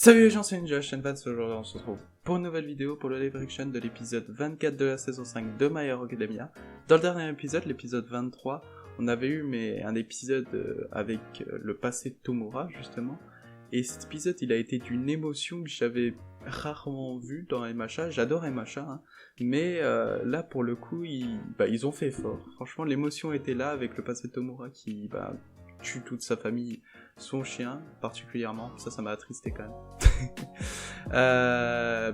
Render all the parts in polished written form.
Salut les gens, c'est Ninja Shenvan. Aujourd'hui on se retrouve pour une nouvelle vidéo pour le live reaction de l'épisode 24 de la saison 5 de My Hero Academia. Dans le dernier épisode, l'épisode 23, on avait eu un épisode avec le passé de Tomura justement. Et cet épisode il a été d'une émotion que j'avais rarement vue dans MHA. J'adore MHA, hein. Mais là pour le coup ils ont fait fort. Franchement l'émotion était là avec le passé de Tomura qui tue toute sa famille, son chien particulièrement, ça m'a attristé quand même.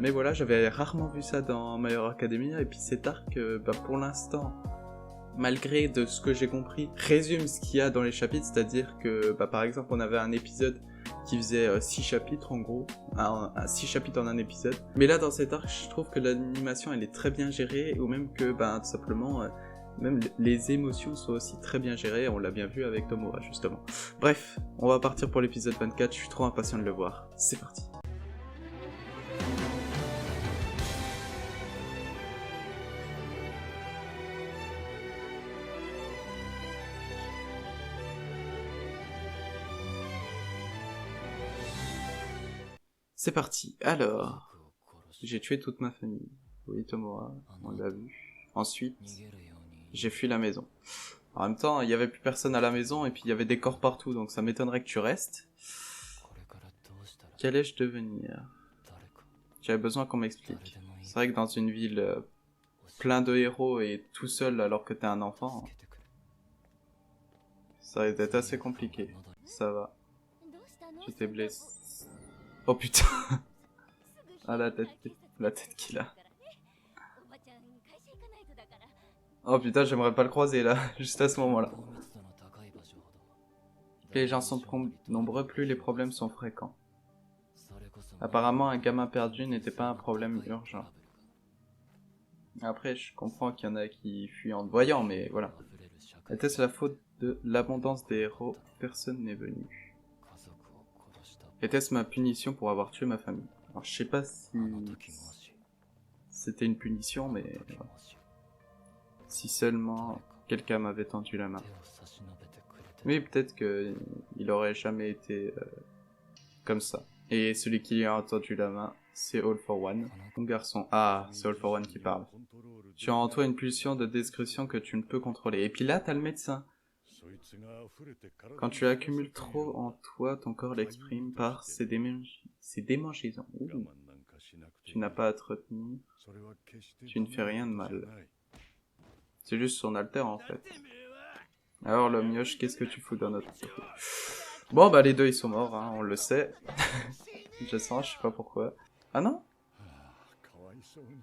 Mais voilà, j'avais rarement vu ça dans My Hero Academia, et puis cet arc, pour l'instant, malgré de ce que j'ai compris, résume ce qu'il y a dans les chapitres, c'est-à-dire que par exemple on avait un épisode qui faisait 6 chapitres en gros, 6 chapitres en un épisode, mais là dans cet arc je trouve que l'animation elle est très bien gérée, ou même que tout simplement... même les émotions sont aussi très bien gérées, on l'a bien vu avec Tomura justement. Bref, on va partir pour l'épisode 24, je suis trop impatient de le voir. C'est parti. C'est parti, alors... J'ai tué toute ma famille. Oui, Tomura, on l'a vu. Ensuite... j'ai fui la maison. En même temps, il y avait plus personne à la maison et puis il y avait des corps partout, donc ça m'étonnerait que tu restes. Qu'allais-je devenir? J'avais besoin qu'on m'explique. C'est vrai que dans une ville plein de héros et tout seul alors que t'es un enfant, ça risque d'être assez compliqué. Ça va. Tu t'es blessé. Oh putain. Ah la tête qu'il a. Oh putain, j'aimerais pas le croiser là, juste à ce moment-là. Les gens sont nombreux, plus les problèmes sont fréquents. Apparemment, un gamin perdu n'était pas un problème urgent. Après, je comprends qu'il y en a qui fuient en te voyant, mais voilà. Était-ce la faute de l'abondance des héros? Personne n'est venu. Était-ce ma punition pour avoir tué ma famille? Alors, je sais pas si c'était une punition, mais... si seulement quelqu'un m'avait tendu la main. Oui, peut-être que il aurait jamais été comme ça. Et celui qui lui a tendu la main, c'est All for One. Mon garçon. Ah, c'est All for One qui parle. Tu as en toi une pulsion de destruction que tu ne peux contrôler. Et puis là, t'as le médecin. Quand tu accumules trop en toi, ton corps l'exprime par ses démangeaisons. Ouh. Tu n'as pas à te retenir. Tu ne fais rien de mal. C'est juste son alter en fait. Alors le mioche, qu'est-ce que tu fous dans notre trou? Bon les deux ils sont morts, hein, on le sait. Je sens, je sais pas pourquoi. Ah non?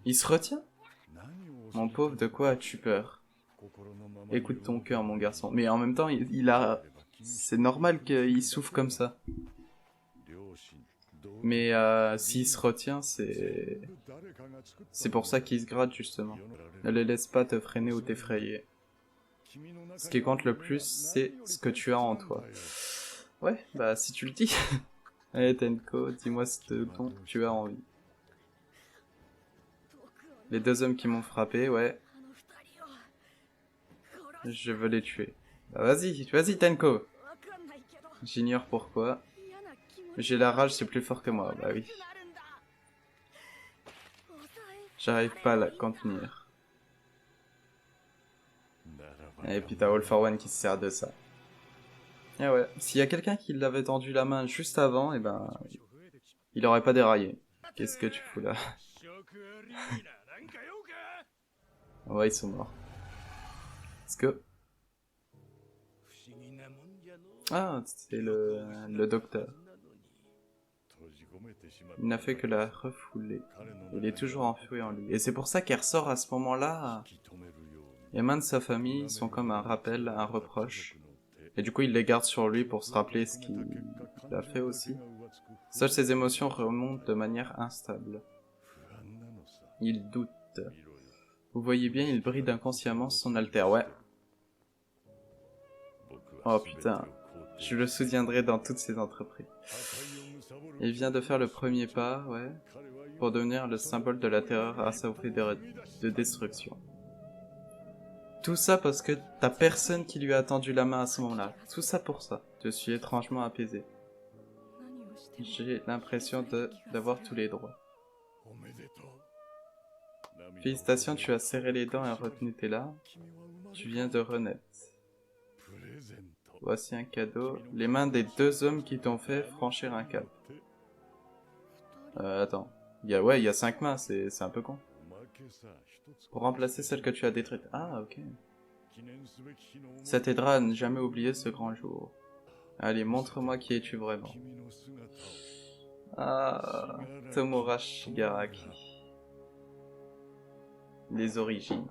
Il se retient? Mon pauvre, de quoi as-tu peur? Écoute ton cœur mon garçon. Mais en même temps, c'est normal qu'il souffre comme ça. Mais s'il se retient, c'est pour ça qu'il se gratte justement. Ne les laisse pas te freiner ou t'effrayer. Ce qui compte le plus, c'est ce que tu as en toi. Ouais, si tu le dis. Allez Tenko, dis-moi ce dont tu as envie. Les deux hommes qui m'ont frappé, ouais. Je veux les tuer. Vas-y Tenko. J'ignore pourquoi. J'ai la rage, c'est plus fort que moi, oui. J'arrive pas à la contenir. Et puis t'as All for One qui se sert de ça. Et ouais, s'il y a quelqu'un qui l'avait tendu la main juste avant, il aurait pas déraillé. Qu'est-ce que tu fous là? Ouais, ils sont morts. Est-ce que... Ah, c'est le docteur. Il n'a fait que la refouler. Il est toujours enfoui en lui. Et c'est pour ça qu'elle ressort à ce moment-là. Les mains de sa famille sont comme un rappel, un reproche. Et du coup, il les garde sur lui pour se rappeler ce qu'il a fait aussi. Seules ses émotions remontent de manière instable. Il doute. Vous voyez bien, il bride inconsciemment son alter, ouais. Oh putain, je le soutiendrai dans toutes ses entreprises. Il vient de faire le premier pas, ouais, pour devenir le symbole de la terreur assoiffée de destruction. Tout ça parce que t'as personne qui lui a tendu la main à ce moment-là. Tout ça pour ça. Je suis étrangement apaisé. J'ai l'impression d'avoir tous les droits. Félicitations, tu as serré les dents et retenu tes larmes. Tu viens de renaître. Voici un cadeau. Les mains des 2 hommes qui t'ont fait franchir un cap. Attends. Il y a 5 mains, c'est un peu con. Pour remplacer celle que tu as détruite. Ah, ok. Ça t'aidera à ne jamais oublier ce grand jour. Allez, montre-moi qui es-tu vraiment. Ah, Tomura Shigaraki. Les origines.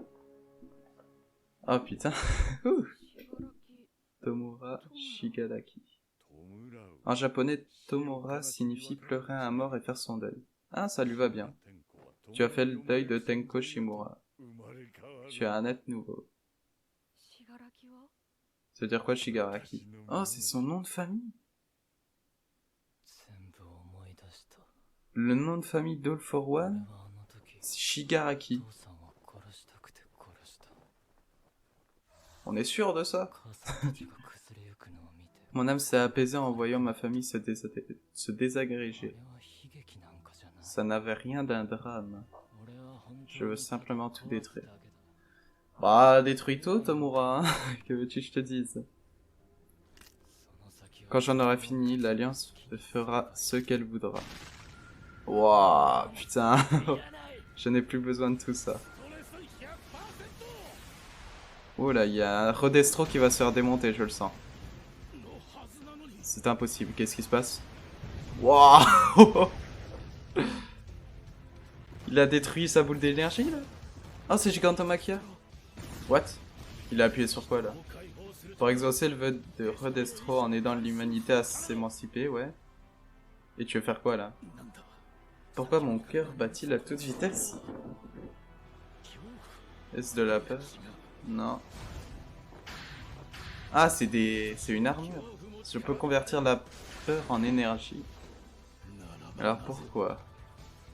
Oh putain. Tomura Shigaraki. En japonais, Tomura signifie pleurer à un mort et faire son deuil. Ah, ça lui va bien. Tu as fait le deuil de Tenko Shimura. Tu as un être nouveau. Ça veut dire quoi, Shigaraki? Oh, c'est son nom de famille? Le nom de famille d'All for One? C'est Shigaraki. On est sûr de ça? Mon âme s'est apaisée en voyant ma famille se désagréger. Ça n'avait rien d'un drame. Je veux simplement tout détruire. Bah, détruis tout, Tomura, hein. Que veux-tu que je te dise? Quand j'en aurai fini, l'Alliance fera ce qu'elle voudra. Wouah, putain. Je n'ai plus besoin de tout ça. Oh là, il y a un Redestro qui va se faire démonter, je le sens. C'est impossible, qu'est-ce qui se passe? Wouah. Il a détruit sa boule d'énergie, là? Oh, c'est Gigantomachia. What? Il a appuyé sur quoi, là? Pour exaucer le vœu de Redestro en aidant l'humanité à s'émanciper, ouais. Et tu veux faire quoi, là? Pourquoi mon cœur bat-il à toute vitesse? Est-ce de la peur? Non. Ah, c'est une armure. Je peux convertir la peur en énergie. Alors pourquoi?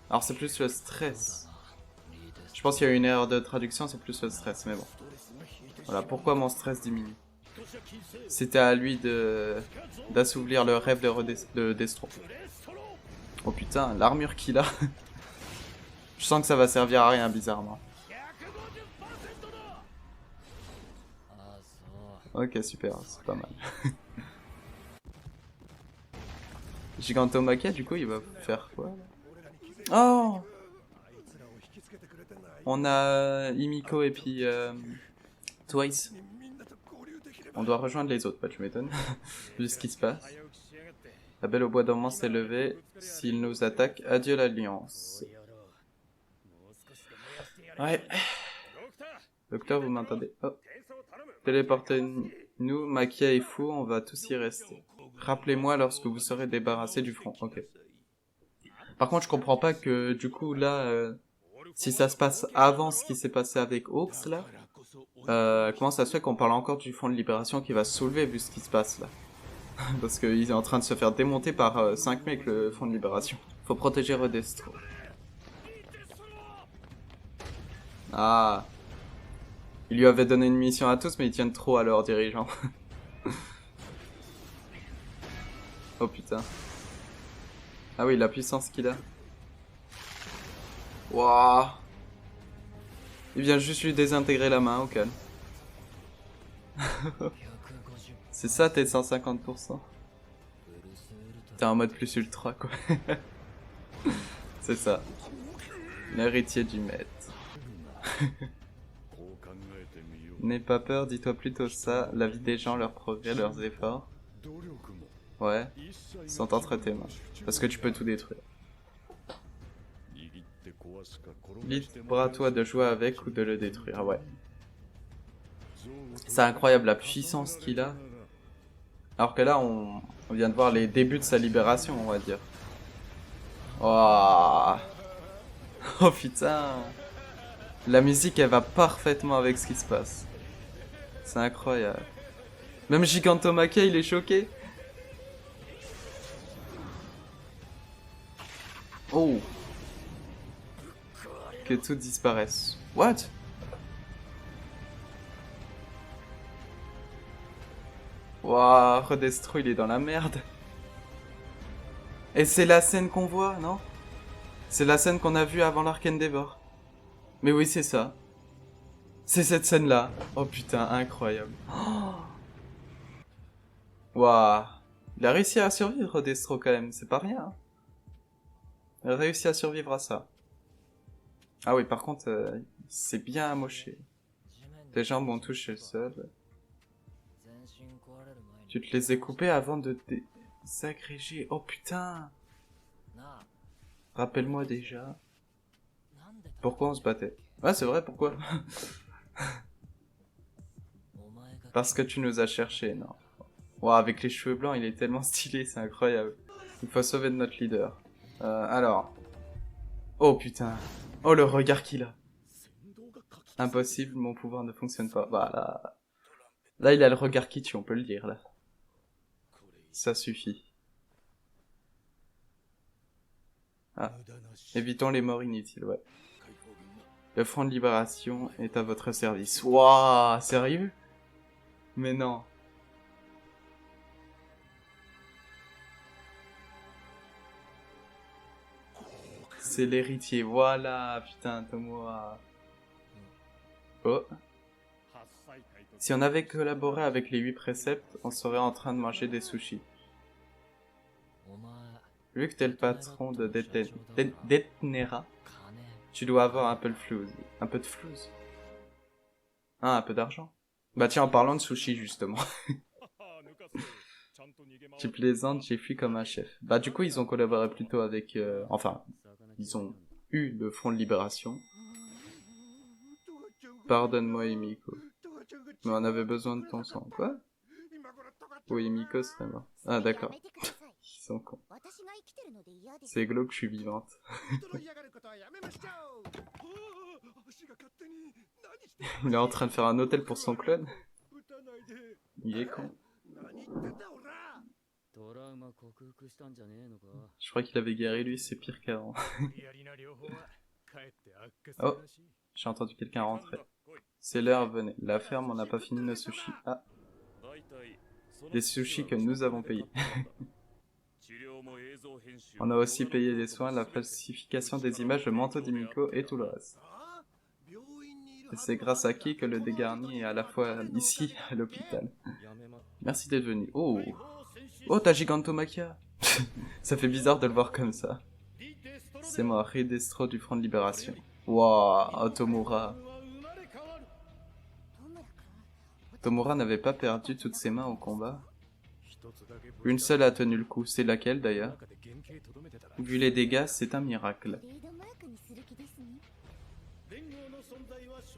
Alors c'est plus le stress. Je pense qu'il y a eu une erreur de traduction, c'est plus le stress, mais bon. Voilà, pourquoi mon stress diminue? C'était à lui d'assouvir le rêve de Destro. Oh putain, l'armure qu'il a. Je sens que ça va servir à rien, bizarrement. Ok, super, c'est pas mal. Gigantomachia, du coup, il va faire quoi? Oh! On a Himiko et puis Twice. On doit rejoindre les autres, bah tu m'étonnes, vu ce qui se passe. La belle au bois dormant s'est levée. S'il nous attaque, adieu l'alliance. Ouais. Docteur, vous m'entendez? Oh. Téléportez-nous, Makia est fou, on va tous y rester. Rappelez-moi lorsque vous serez débarrassé du front. Ok. Par contre, je comprends pas que, du coup, là, si ça se passe avant ce qui s'est passé avec Hawks, là, comment ça se fait qu'on parle encore du front de libération qui va se soulever vu ce qui se passe, là? Parce qu'il est en train de se faire démonter par 5 mecs, le front de libération. Faut protéger Redestro. Ah. Il lui avait donné une mission à tous, mais ils tiennent trop à leurs dirigeants. Oh putain. Ah oui, la puissance qu'il a. Waouh. Il vient juste lui désintégrer la main, au calme. C'est ça, t'es de 150%. T'es en mode plus ultra, quoi. C'est ça. L'héritier du maître. N'aie pas peur, dis-toi plutôt ça. La vie des gens, leurs progrès, leurs efforts. Ouais. Sont entre tes mains. Parce que tu peux tout détruire. Libre à toi de jouer avec ou de le détruire, ouais. C'est incroyable la puissance qu'il a. Alors que là, on vient de voir les débuts de sa libération, on va dire. Oh, oh putain. La musique, elle va parfaitement avec ce qui se passe. C'est incroyable. Même Gigantomachia, il est choqué. Oh. Que tout disparaisse. What? Waouh, Redestro, il est dans la merde. Et c'est la scène qu'on voit, non? C'est la scène qu'on a vue avant l'Ark Endeavor. Mais oui, c'est ça. C'est cette scène-là. Oh putain, incroyable. Waouh. Il a réussi à survivre, Destro, quand même. C'est pas rien. Hein. Il a réussi à survivre à ça. Ah oui, par contre, c'est bien amoché. Les jambes ont touché le sol. Tu te les ai coupées avant de désagréger. Oh putain. Rappelle-moi déjà. Pourquoi on se battait? Ouais, c'est vrai, pourquoi? Parce que tu nous as cherché, non. Wow, avec les cheveux blancs, il est tellement stylé, c'est incroyable. Il faut sauver notre leader. Alors. Oh putain. Oh, le regard qu'il a. Impossible, mon pouvoir ne fonctionne pas. Voilà. Là, il a le regard qui tue, on peut le dire, là. Ça suffit. Ah. Évitons les morts inutiles, ouais. Le front de libération est à votre service. Waouh, sérieux? Mais non. C'est l'héritier, voilà, putain, Tomoa. Oh. Si on avait collaboré avec les 8 préceptes, on serait en train de manger des sushis. Vu que t'es le patron de Detnera, tu dois avoir un peu de flouze. Un peu de flouze? Ah, un peu d'argent. Bah tiens, en parlant de sushis, justement. Tu plaisantes, j'ai fui comme un chef. Bah du coup, ils ont collaboré plutôt avec... Enfin, ils ont eu le Front de Libération. Pardonne-moi, Emiko. Mais on avait besoin de ton sang. Quoi? Oui, Emiko serait mort. Ah, d'accord. Ils sont cons. C'est glauque, je suis vivante. Il est en train de faire un hôtel pour son clone. Il est con. Je crois qu'il avait guéri lui, c'est pire qu'avant. Oh, j'ai entendu quelqu'un rentrer. C'est l'heure, venez. La ferme, on n'a pas fini nos sushis. Ah. Des sushis que nous avons payés. On a aussi payé les soins, la falsification des images, le manteau d'Emiko et tout le reste. Et c'est grâce à qui que le dégarni est à la fois ici, à l'hôpital. Merci d'être venu. Oh, oh, t'as Gigantomachia. Ça fait bizarre de le voir comme ça. C'est moi, Ridestro du Front de Libération. Waouh, Tomura. Tomura n'avait pas perdu toutes ses mains au combat. Une seule a tenu le coup, c'est laquelle d'ailleurs? Vu les dégâts, c'est un miracle.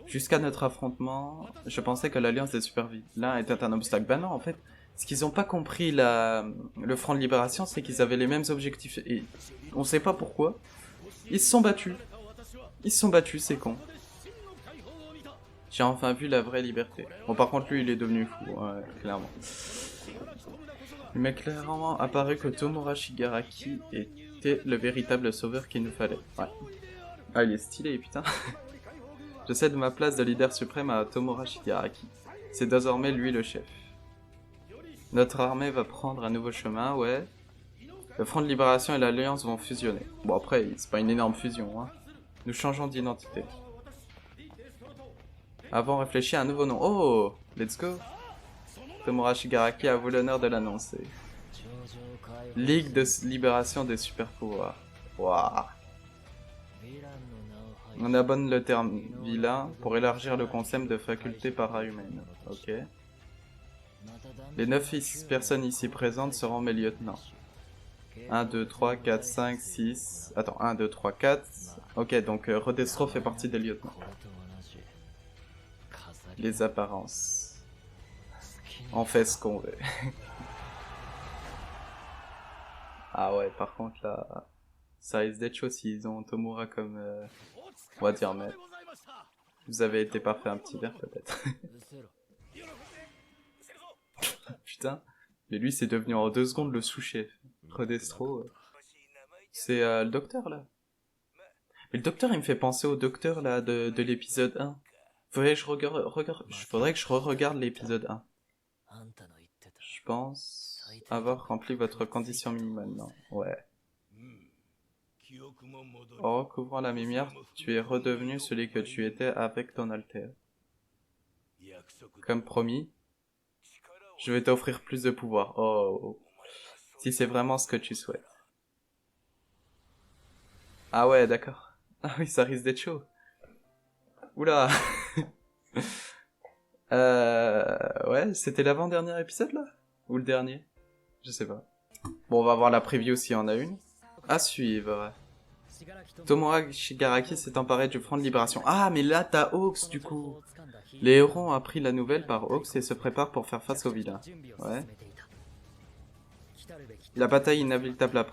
Jusqu'à notre affrontement, je pensais que l'alliance des super-vilains était un obstacle. Bah non, en fait, ce qu'ils ont pas compris, le Front de Libération, c'est qu'ils avaient les mêmes objectifs. Et on sait pas pourquoi. Ils se sont battus. Ils se sont battus, c'est con. J'ai enfin vu la vraie liberté. Bon, par contre, lui, il est devenu fou, ouais, clairement. Il m'est clairement apparu que Tomura Shigaraki était le véritable sauveur qu'il nous fallait. Ouais. Ah, il est stylé, putain. Je cède ma place de leader suprême à Tomura Shigaraki. C'est désormais lui le chef. Notre armée va prendre un nouveau chemin, ouais. Le Front de Libération et l'Alliance vont fusionner. Bon, après, c'est pas une énorme fusion, hein. Nous changeons d'identité. Avons réfléchi à un nouveau nom. Oh, let's go. Tomura Shigaraki a voulu l'honneur de l'annoncer. Ligue de libération des super-pouvoirs. Waouh. On abonne le terme vilain pour élargir le concept de faculté para-humaine. Ok. Les 9 personnes ici présentes seront mes lieutenants. 1, 2, 3, 4, 5, 6... Attends, 1, 2, 3, 4... Ok, donc Rodestro fait partie des lieutenants. Les apparences. On fait ce qu'on veut. Ah ouais, par contre là... Ça risque d'être chaud s'ils ont Tomura comme... on va dire maître. Vous avez été parfait, un petit verre peut-être. Putain. Mais lui c'est devenu en 2 secondes le sous-chef. Rodestro... C'est le docteur là. Mais le docteur il me fait penser au docteur là de l'épisode 1. Faudrait que je re-regarde l'épisode 1. Je pense avoir rempli votre condition minimale, non? Ouais. En recouvrant la mémoire, tu es redevenu celui que tu étais avec ton alter. Comme promis, je vais t'offrir plus de pouvoir. Oh, si c'est vraiment ce que tu souhaites. Ah ouais, d'accord. Ah oui, ça risque d'être chaud. Oula. Ouais, c'était l'avant-dernier épisode là? Ou le dernier? Je sais pas. Bon, on va voir la preview s'il y en a une. À suivre. Tomura Shigaraki s'est emparé du front de libération. Ah, mais là t'as Hawks du coup. Les héros ont appris la nouvelle par Hawks et se préparent pour faire face aux vilains. Ouais. La bataille inévitable est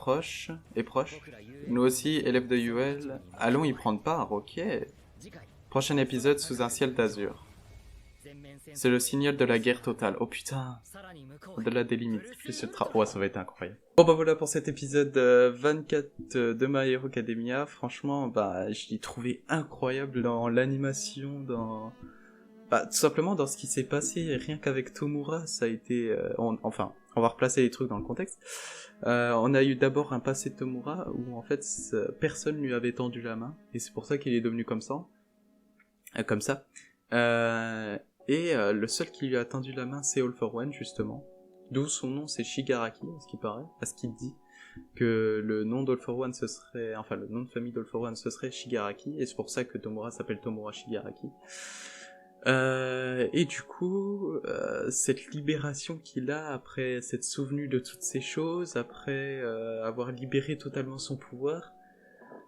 proche. Nous aussi, élèves de UL, allons y prendre part, ok. Prochain épisode sous un ciel d'azur. C'est le signal de la guerre totale. Oh putain. Au-delà des limites. Oh, ça va être incroyable. Bon bah voilà pour cet épisode 24 de My Hero Academia. Franchement, bah je l'ai trouvé incroyable dans l'animation, dans... Bah tout simplement dans ce qui s'est passé. Rien qu'avec Tomura, ça a été... Enfin, on va replacer les trucs dans le contexte. On a eu d'abord un passé de Tomura où en fait personne lui avait tendu la main. Et c'est pour ça qu'il est devenu comme ça. Le seul qui lui a tendu la main, c'est All for One, justement. D'où son nom, c'est Shigaraki, à ce qui paraît, à ce qu'il dit. Que le nom d'All for One, le nom de famille d'All for One, ce serait Shigaraki, et c'est pour ça que Tomura s'appelle Tomura Shigaraki. Et du coup, cette libération qu'il a, après s'être souvenu de toutes ces choses, après avoir libéré totalement son pouvoir,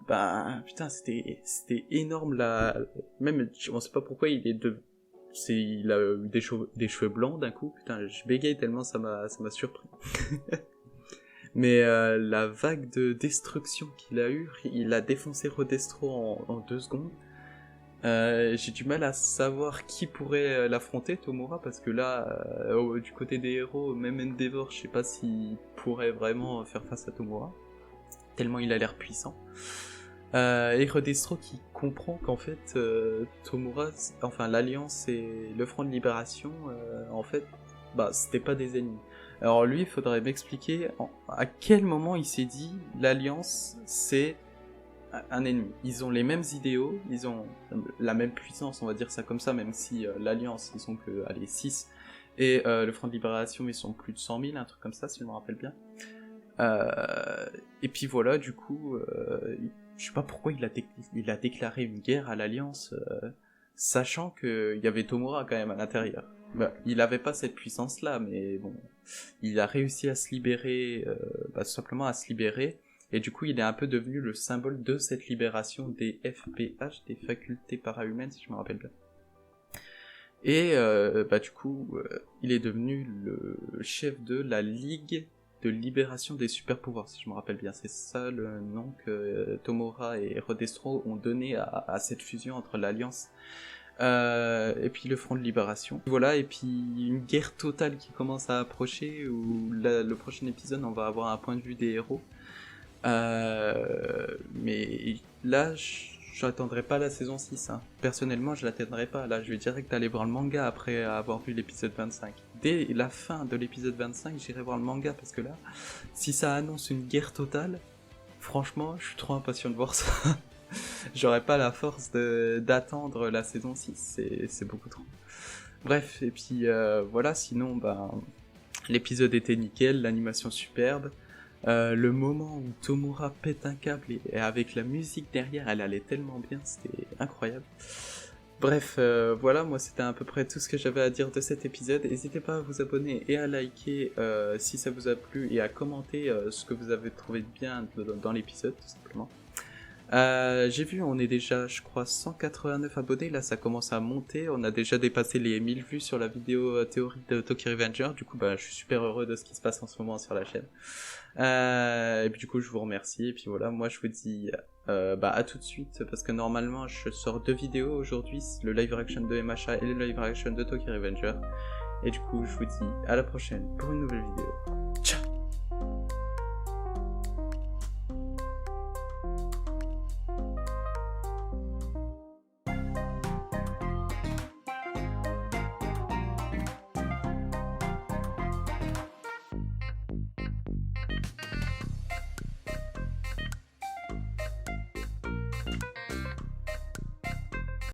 bah, putain, c'était énorme, là. Même, on sait pas pourquoi il a eu des cheveux blancs d'un coup, putain, je bégaye tellement ça m'a surpris. Mais la vague de destruction qu'il a eu, il a défoncé Rodestro en 2 secondes. J'ai du mal à savoir qui pourrait l'affronter, Tomura, parce que là, du côté des héros, même Endeavor, je sais pas s'il pourrait vraiment faire face à Tomura, tellement il a l'air puissant. Et Rodestro qui comprend qu'en fait Tomura, enfin l'Alliance et le Front de Libération, en fait, bah c'était pas des ennemis. Alors lui, il faudrait m'expliquer à quel moment il s'est dit l'Alliance c'est un ennemi. Ils ont les mêmes idéaux, ils ont la même puissance, on va dire ça comme ça, même si l'Alliance ils sont que 6 et le Front de Libération ils sont plus de 100 000, un truc comme ça si je me rappelle bien. Et puis voilà, du coup, je sais pas pourquoi il a déclaré une guerre à l'Alliance, sachant qu'il y avait Tomura quand même à l'intérieur. Bah, il avait pas cette puissance-là, mais bon, il a réussi à se libérer, tout simplement à se libérer, et du coup il est un peu devenu le symbole de cette libération des FPH, des facultés parahumaines, si je me rappelle bien. Et du coup, il est devenu le chef de la Ligue de libération des super pouvoirs, si je me rappelle bien. C'est ça le nom que Tomura et Rodestro ont donné à cette fusion entre l'Alliance et puis le Front de Libération. Voilà, et puis une guerre totale qui commence à approcher, où le prochain épisode, on va avoir un point de vue des héros. Mais là, j'attendrai pas la saison 6. Hein. Personnellement, je l'attendrai pas. Là, je vais direct aller voir le manga après avoir vu l'épisode 25. Dès la fin de l'épisode 25, j'irai voir le manga parce que là, si ça annonce une guerre totale, franchement, je suis trop impatient de voir ça. J'aurais pas la force d'attendre la saison 6, c'est beaucoup trop. Bref, et puis voilà, sinon, l'épisode était nickel, l'animation superbe. Le moment où Tomura pète un câble et avec la musique derrière, elle allait tellement bien, c'était incroyable. Bref, voilà, moi c'était à peu près tout ce que j'avais à dire de cet épisode. N'hésitez pas à vous abonner et à liker si ça vous a plu, et à commenter ce que vous avez trouvé de bien dans l'épisode, tout simplement. J'ai vu, on est déjà, je crois, 189 abonnés, là ça commence à monter, on a déjà dépassé les 1000 vues sur la vidéo théorique de Tokyo Revenger, du coup je suis super heureux de ce qui se passe en ce moment sur la chaîne. Et puis du coup je vous remercie, et puis voilà, moi je vous dis à tout de suite, parce que normalement je sors 2 vidéos aujourd'hui, le live reaction de MHA et le live reaction de Tokyo Revenger, et du coup je vous dis à la prochaine pour une nouvelle vidéo. Ciao.